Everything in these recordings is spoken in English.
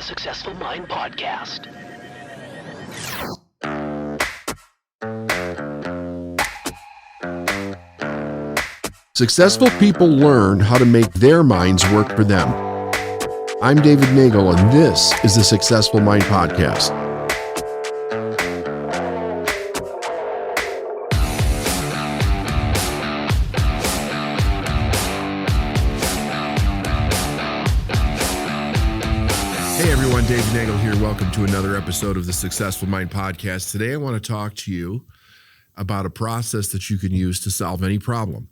the Successful Mind Podcast. Successful people learn how to make their minds work for them. I'm David Nagel, and this is the Successful Mind Podcast. Hey everyone, David Nagel here. Welcome to another episode of the Successful Mind Podcast. Today I want to talk to you about a process that you can use to solve any problem.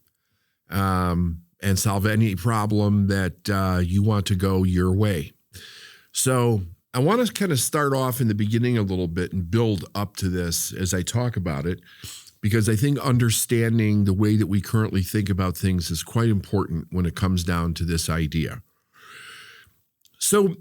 And solve any problem that you want to go your way. So I want to kind of start off in the beginning a little bit and build up to this as I talk about it, because I think understanding the way that we currently think about things is quite important when it comes down to this idea. So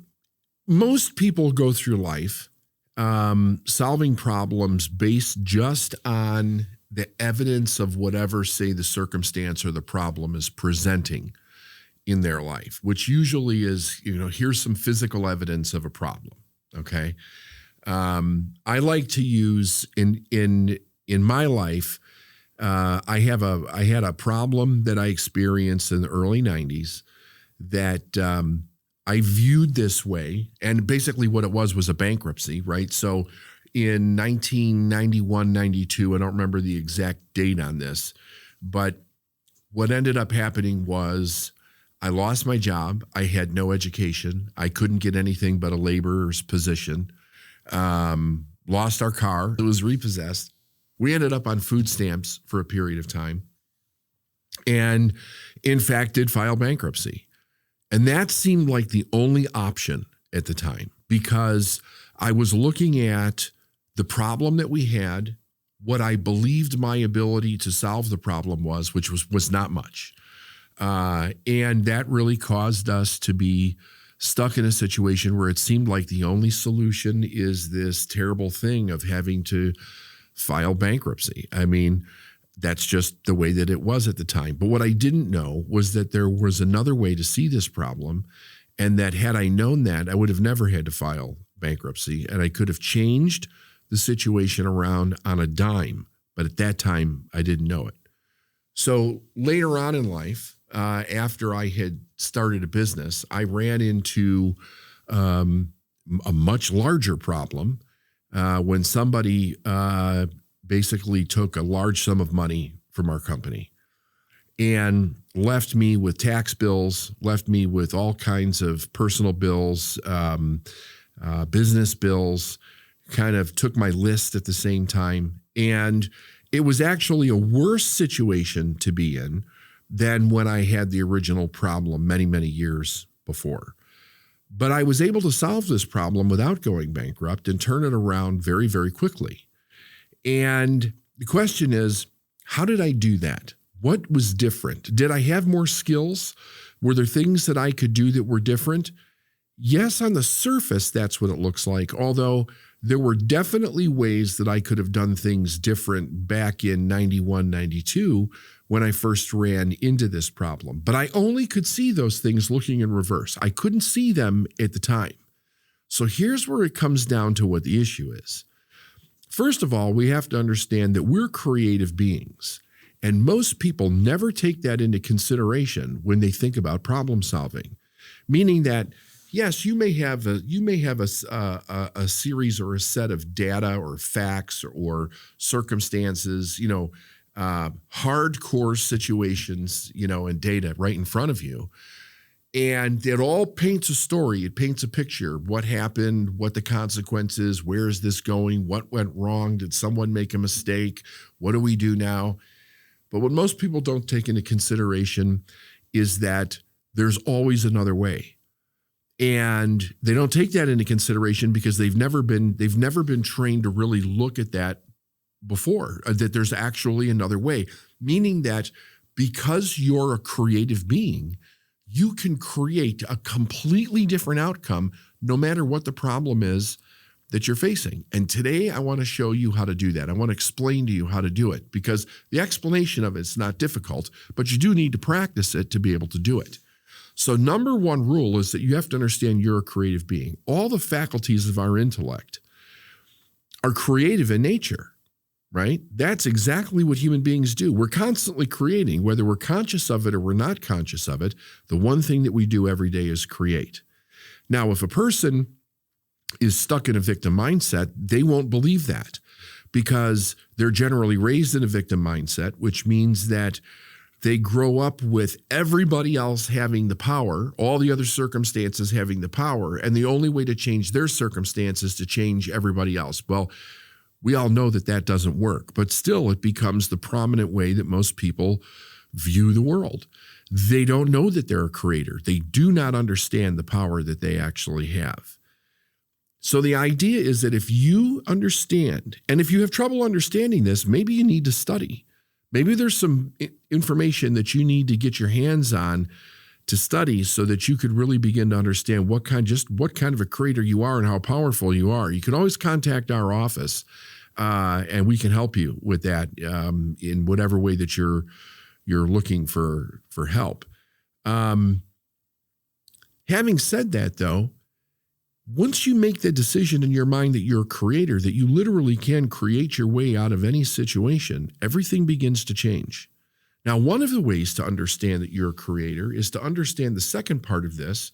most people go through life solving problems based just on the evidence of whatever, say, the circumstance or the problem is presenting in their life, which usually is, here's some physical evidence of a problem. Okay. I like to use in my life, I had a problem that I experienced in the early 90s that I viewed this way. And basically what it was a bankruptcy, right? So in 1991, 92, I don't remember the exact date on this, but what ended up happening was I lost my job. I had no education. I couldn't get anything but a laborer's position. Lost our car. It was repossessed. We ended up on food stamps for a period of time and, in fact, did file bankruptcy. And that seemed like the only option at the time because I was looking at the problem that we had, what I believed my ability to solve the problem was, which was not much. And that really caused us to be stuck in a situation where it seemed like the only solution is this terrible thing of having to file bankruptcy. I mean, that's just the way that it was at the time. But what I didn't know was that there was another way to see this problem, and that had I known that, I would have never had to file bankruptcy, and I could have changed the situation around on a dime. But at that time, I didn't know it. So later on in life, after I had started a business, I ran into a much larger problem when somebody basically took a large sum of money from our company and left me with tax bills, left me with all kinds of personal bills, business bills, kind of took my list at the same time. And it was actually a worse situation to be in than when I had the original problem many, many years before. But I was able to solve this problem without going bankrupt and turn it around very, very quickly. And the question is, how did I do that? What was different? Did I have more skills? Were there things that I could do that were different? Yes, on the surface, that's what it looks like, although there were definitely ways that I could have done things different back in 91, 92 when I first ran into this problem. But I only could see those things looking in reverse. I couldn't see them at the time. So here's where it comes down to what the issue is. First of all, we have to understand that we're creative beings, and most people never take that into consideration when they think about problem solving, meaning that yes, you may have a series or a set of data or facts or circumstances, hardcore situations, and data right in front of you. And it all paints a story. It paints a picture. What happened, what the consequences, where is this going, what went wrong, did someone make a mistake, what do we do now? But what most people don't take into consideration is that there's always another way. And they don't take that into consideration because they've never been trained to really look at that before, that there's actually another way, meaning that because you're a creative being, you can create a completely different outcome no matter what the problem is that you're facing. And today I want to show you how to do that. I want to explain to you how to do it because the explanation of it's not difficult, but you do need to practice it to be able to do it. So number one rule is that you have to understand you're a creative being. All the faculties of our intellect are creative in nature, right? That's exactly what human beings do. We're constantly creating, whether we're conscious of it or we're not conscious of it. The one thing that we do every day is create. Now, if a person is stuck in a victim mindset, they won't believe that because they're generally raised in a victim mindset, which means that they grow up with everybody else having the power, all the other circumstances having the power, and the only way to change their circumstances is to change everybody else. Well, we all know that that doesn't work, but still it becomes the prominent way that most people view the world. They don't know that they're a creator. They do not understand the power that they actually have. So the idea is that if you understand, and if you have trouble understanding this, maybe you need to study. Maybe there's some information that you need to get your hands on to study so that you could really begin to understand what kind of a creator you are and how powerful you are. You can always contact our office, and we can help you with that in whatever way that you're looking for help. Having said that, though, once you make the decision in your mind that you're a creator, that you literally can create your way out of any situation, everything begins to change. Now, one of the ways to understand that you're a creator is to understand the second part of this,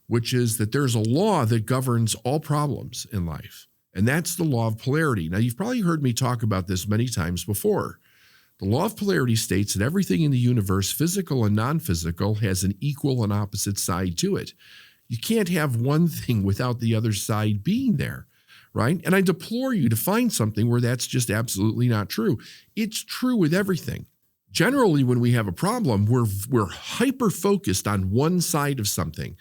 which is that there's a law that governs all problems in life, and that's the law of polarity. Now, you've probably heard me talk about this many times before. The law of polarity states that everything in the universe, physical and non-physical, has an equal and opposite side to it. You can't have one thing without the other side being there, right? And I deplore you to find something where that's just absolutely not true. It's true with everything. Generally, when we have a problem, we're hyper-focused on one side of something.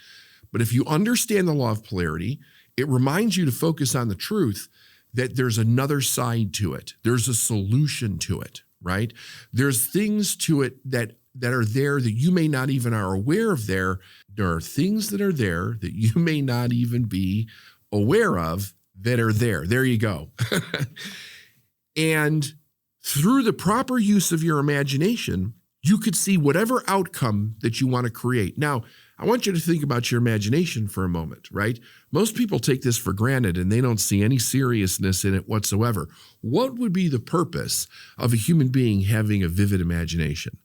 But if you understand the law of polarity, it reminds you to focus on the truth that there's another side to it. There's a solution to it, right? There's things to it that are there that you may not even are aware of there. There are things that are there that you may not even be aware of that are there. There you go. And through the proper use of your imagination, you could see whatever outcome that you want to create. Now, I want you to think about your imagination for a moment, right? Most people take this for granted and they don't see any seriousness in it whatsoever. What would be the purpose of a human being having a vivid imagination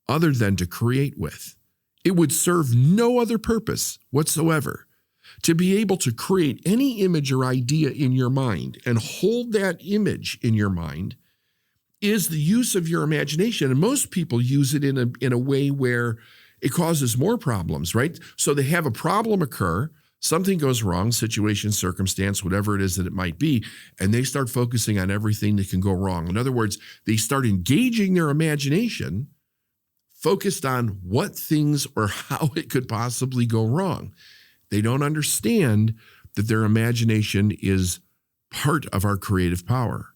other than to create with? It would serve no other purpose whatsoever. To be able to create any image or idea in your mind and hold that image in your mind is the use of your imagination. And most people use it in a way where it causes more problems, right? So they have a problem occur, something goes wrong, situation, circumstance, whatever it is that it might be, and they start focusing on everything that can go wrong. In other words, they start engaging their imagination focused on what things or how it could possibly go wrong. They don't understand that their imagination is part of our creative power.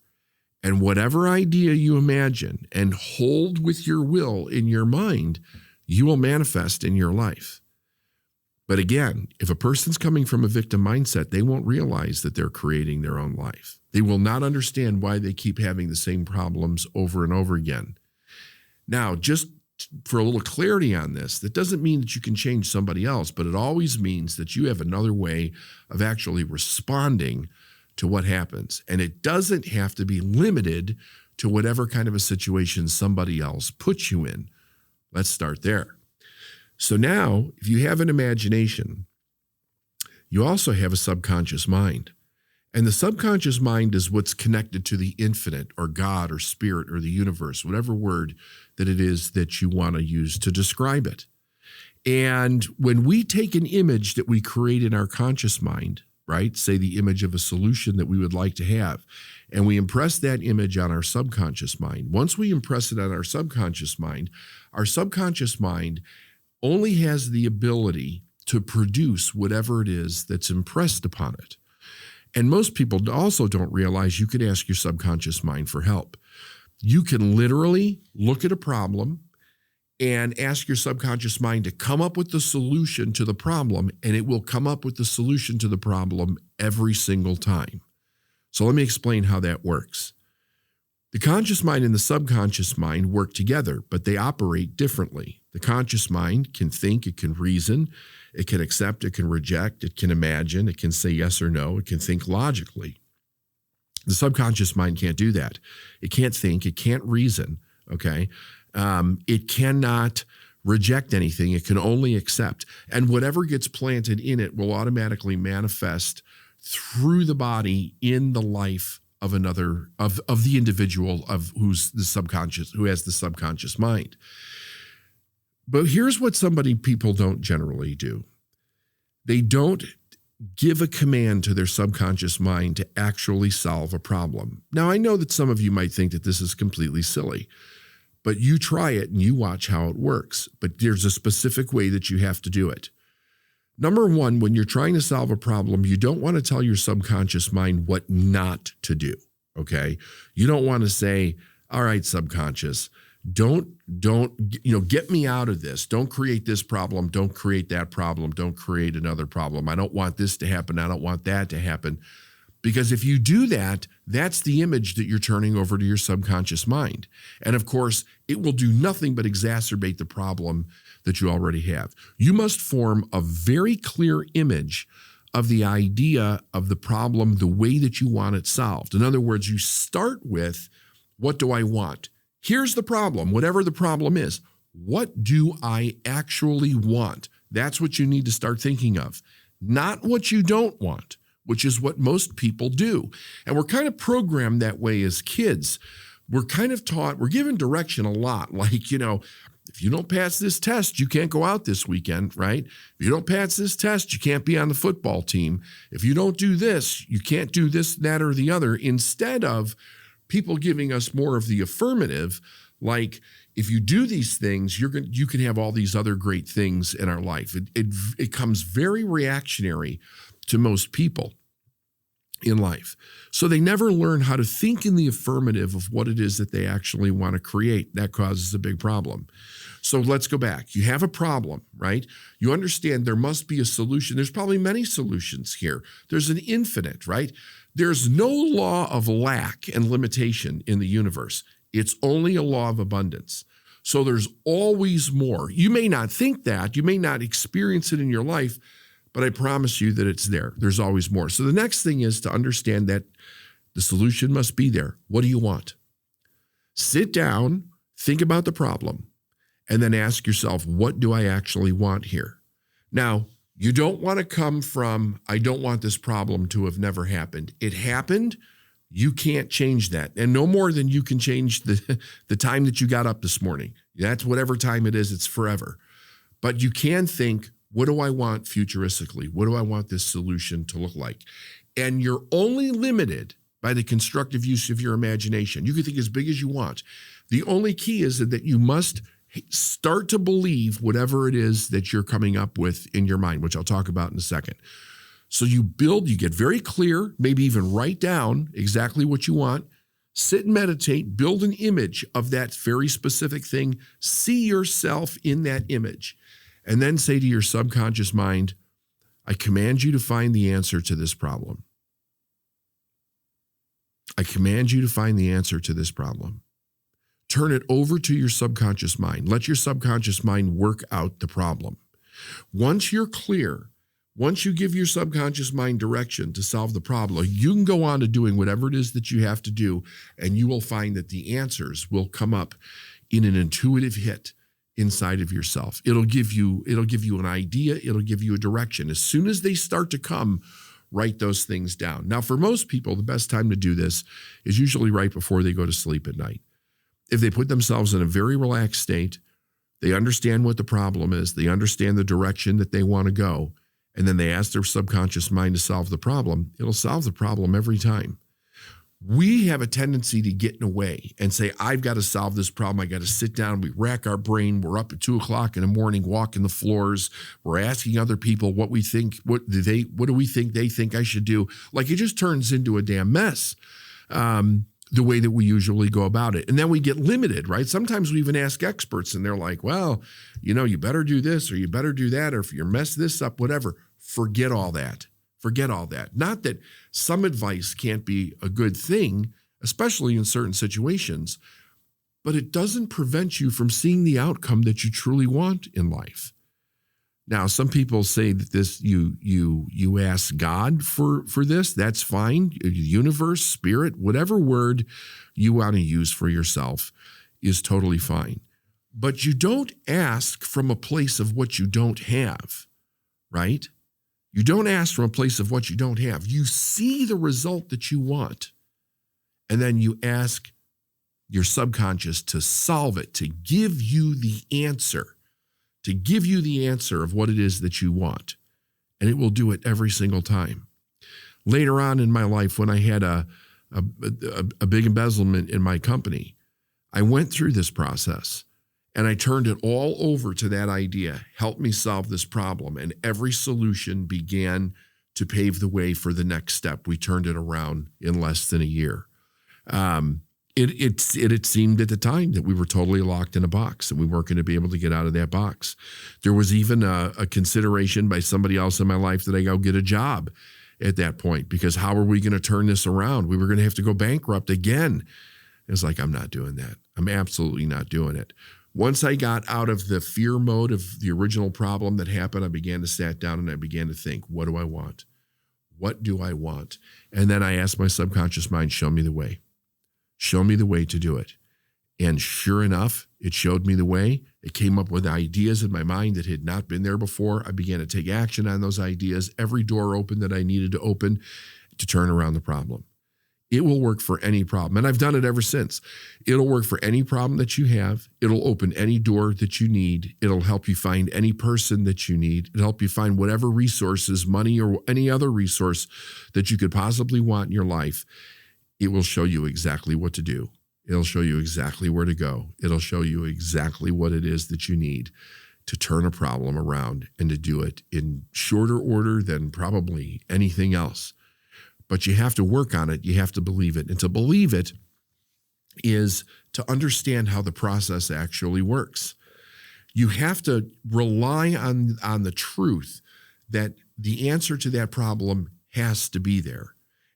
And whatever idea you imagine and hold with your will in your mind, you will manifest in your life. But again, if a person's coming from a victim mindset, they won't realize that they're creating their own life. They will not understand why they keep having the same problems over and over again. Now, just for a little clarity on this, that doesn't mean that you can change somebody else, but it always means that you have another way of actually responding to what happens. And it doesn't have to be limited to whatever kind of a situation somebody else puts you in. Let's start there. So now, if you have an imagination, you also have a subconscious mind. And the subconscious mind is what's connected to the infinite or God or spirit or the universe, whatever word that it is that you want to use to describe it. And when we take an image that we create in our conscious mind, right, say the image of a solution that we would like to have, and we impress that image on our subconscious mind. Once we impress it on our subconscious mind only has the ability to produce whatever it is that's impressed upon it. And most people also don't realize you could ask your subconscious mind for help. You can literally look at a problem and ask your subconscious mind to come up with the solution to the problem, and it will come up with the solution to the problem every single time. So let me explain how that works. The conscious mind and the subconscious mind work together, but they operate differently. The conscious mind can think, it can reason, it can accept, it can reject, it can imagine, it can say yes or no, it can think logically. The subconscious mind can't do that. It can't think, it can't reason, okay? It cannot reject anything. It can only accept. And whatever gets planted in it will automatically manifest through the body in the life of another, of the individual of who has the subconscious mind. But here's what people don't generally do. They don't give a command to their subconscious mind to actually solve a problem. Now, I know that some of you might think that this is completely silly, but you try it and you watch how it works. But there's a specific way that you have to do it. Number one, when you're trying to solve a problem, you don't want to tell your subconscious mind what not to do, okay? You don't want to say, all right, subconscious, don't get me out of this. Don't create this problem. Don't create that problem. Don't create another problem. I don't want this to happen. I don't want that to happen. Because if you do that, that's the image that you're turning over to your subconscious mind. And of course, it will do nothing but exacerbate the problem that you already have. You must form a very clear image of the idea of the problem, the way that you want it solved. In other words, you start with, what do I want? Here's the problem, whatever the problem is. What do I actually want? That's what you need to start thinking of, not what you don't want, which is what most people do. And we're kind of programmed that way as kids. We're kind of taught, we're given direction a lot, like, if you don't pass this test, you can't go out this weekend, right? If you don't pass this test, you can't be on the football team. If you don't do this, you can't do this, that, or the other, instead of people giving us more of the affirmative, like, if you do these things, you can have all these other great things in our life. It comes very reactionary to most people in life. So they never learn how to think in the affirmative of what it is that they actually want to create. That causes a big problem. So let's go back. You have a problem, right? You understand there must be a solution. There's probably many solutions here. There's an infinite, right? There's no law of lack and limitation in the universe. It's only a law of abundance. So there's always more. You may not think that, you may not experience it in your life, but I promise you that it's there. There's always more. So the next thing is to understand that the solution must be there. What do you want? Sit down, think about the problem, and then ask yourself, what do I actually want here? Now, you don't want to come from, I don't want this problem to have never happened. It happened. You can't change that. And no more than you can change the time that you got up this morning. That's whatever time it is, it's forever. But you can think, what do I want futuristically? What do I want this solution to look like? And you're only limited by the constructive use of your imagination. You can think as big as you want. The only key is that you must start to believe whatever it is that you're coming up with in your mind, which I'll talk about in a second. So you get very clear, maybe even write down exactly what you want, sit and meditate, build an image of that very specific thing, see yourself in that image, and then say to your subconscious mind, I command you to find the answer to this problem. I command you to find the answer to this problem. Turn it over to your subconscious mind. Let your subconscious mind work out the problem. Once you're clear, once you give your subconscious mind direction to solve the problem, you can go on to doing whatever it is that you have to do, and you will find that the answers will come up in an intuitive hit inside of yourself. It'll give you an idea. It'll give you a direction. As soon as they start to come, write those things down. Now, for most people, the best time to do this is usually right before they go to sleep at night. If they put themselves in a very relaxed state, they understand what the problem is, they understand the direction that they want to go, and then they ask their subconscious mind to solve the problem, it'll solve the problem every time. We have a tendency to get in a way and say, I've got to solve this problem. I got to sit down. We rack our brain. We're up at 2:00 in the morning, walking the floors. We're asking other people what we think, what do we think they think I should do? Like, it just turns into a damn mess. The way that we usually go about it. And then we get limited, right? Sometimes we even ask experts and they're like, well, you better do this or you better do that, or if you mess this up, whatever. Forget all that. Forget all that. Not that some advice can't be a good thing, especially in certain situations, but it doesn't prevent you from seeing the outcome that you truly want in life. Now, some people say that this you ask God for this. That's fine. Universe, spirit, whatever word you want to use for yourself is totally fine. But you don't ask from a place of what you don't have, right? You don't ask from a place of what you don't have. You see the result that you want, and then you ask your subconscious to solve it, to give you the answer. To give you the answer of what it is that you want. And it will do it every single time. Later on in my life, when I had a big embezzlement in my company, I went through this process and I turned it all over to that idea. Help me solve this problem. And every solution began to pave the way for the next step. We turned it around in less than a year. It seemed at the time that we were totally locked in a box and we weren't going to be able to get out of that box. There was even a consideration by somebody else in my life that I go get a job at that point, because how are we going to turn this around? We were going to have to go bankrupt again. It's like, I'm not doing that. I'm absolutely not doing it. Once I got out of the fear mode of the original problem that happened, I began to sit down and I began to think, what do I want? What do I want? And then I asked my subconscious mind, show me the way. Show me the way to do it. And sure enough, it showed me the way. It came up with ideas in my mind that had not been there before. I began to take action on those ideas. Every door opened that I needed to open to turn around the problem. It will work for any problem. And I've done it ever since. It'll work for any problem that you have. It'll open any door that you need. It'll help you find any person that you need. It'll help you find whatever resources, money, or any other resource that you could possibly want in your life. It will show you exactly what to do. It'll show you exactly where to go. It'll show you exactly what it is that you need to turn a problem around and to do it in shorter order than probably anything else. But you have to work on it. You have to believe it. And to believe it is to understand how the process actually works. You have to rely on the truth that the answer to that problem has to be there.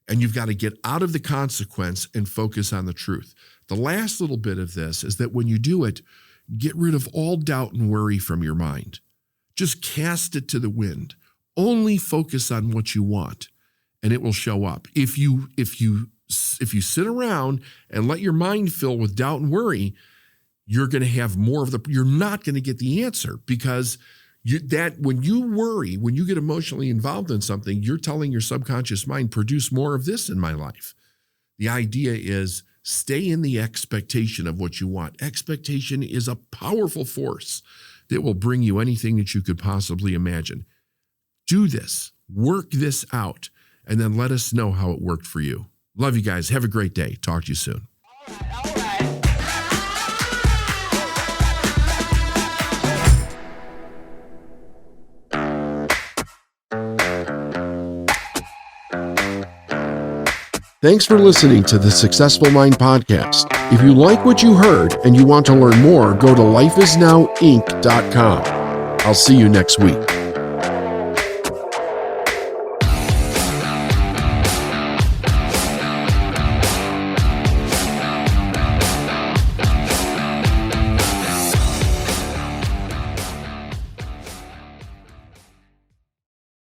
And you've got to get out of the consequence and focus on the truth. The last little bit of this is that when you do it, get rid of all doubt and worry from your mind. Just cast it to the wind. Only focus on what you want, and it will show up. If you sit around and let your mind fill with doubt and worry, you're going to have more of you're not going to get the answer, because when you worry, when you get emotionally involved in something, you're telling your subconscious mind, produce more of this in my life. The idea is stay in the expectation of what you want. Expectation is a powerful force that will bring you anything that you could possibly imagine. Do this, work this out, and then let us know how it worked for you. Love you guys. Have a great day. Talk to you soon. All right. Thanks for listening to the Successful Mind Podcast. If you like what you heard and you want to learn more, go to lifeisnowinc.com. I'll see you next week.